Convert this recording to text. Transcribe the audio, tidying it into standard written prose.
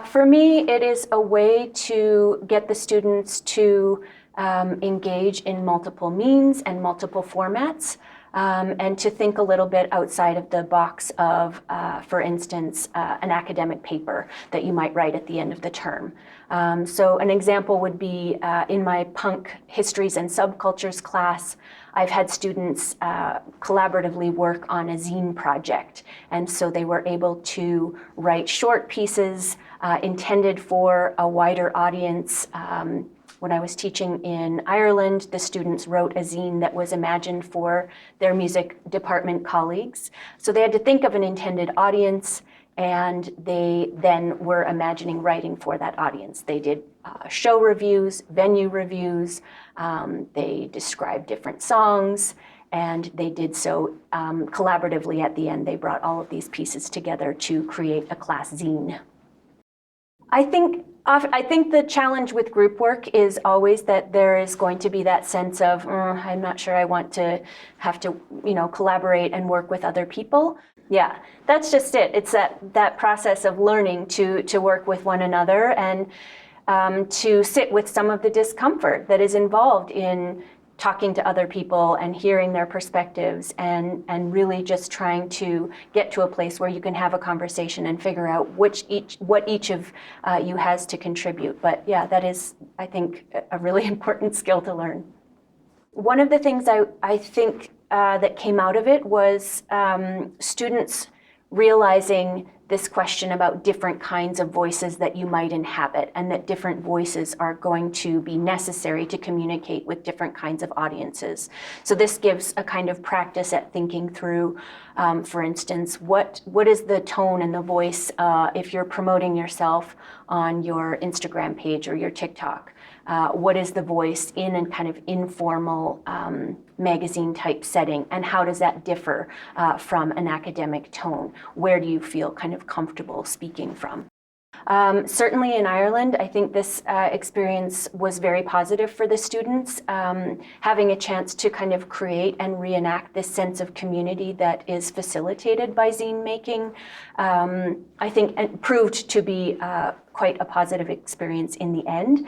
For me, it is a way to get the students to engage in multiple means and multiple formats, and to think a little bit outside of the box of, for instance, an academic paper that you might write at the end of the term. So an example would be in my Punk Histories and Subcultures class, I've had students collaboratively work on a zine project. And so they were able to write short pieces intended for a wider audience. When I was teaching in Ireland, the students wrote a zine that was imagined for their music department colleagues. So they had to think of an intended audience, and they then were imagining writing for that audience. They did show reviews, venue reviews, they described different songs, and they did so collaboratively at the end. They brought all of these pieces together to create a class zine. I think the challenge with group work is always that there is going to be that sense of, I'm not sure I want to have to, collaborate and work with other people. Yeah, that's just it. It's that process of learning to work with one another and to sit with some of the discomfort that is involved in talking to other people and hearing their perspectives and really just trying to get to a place where you can have a conversation and figure out what each of you has to contribute. But yeah, that is, I think, a really important skill to learn. One of the things I think that came out of it was students realizing this question about different kinds of voices that you might inhabit, and that different voices are going to be necessary to communicate with different kinds of audiences. So this gives a kind of practice at thinking through, for instance, what is the tone and the voice if you're promoting yourself on your Instagram page or your TikTok? What is the voice in a kind of informal magazine type setting, and how does that differ from an academic tone? Where do you feel kind of comfortable speaking from? Certainly in Ireland, I think this experience was very positive for the students, having a chance to kind of create and reenact this sense of community that is facilitated by zine making. I think it proved to be quite a positive experience in the end.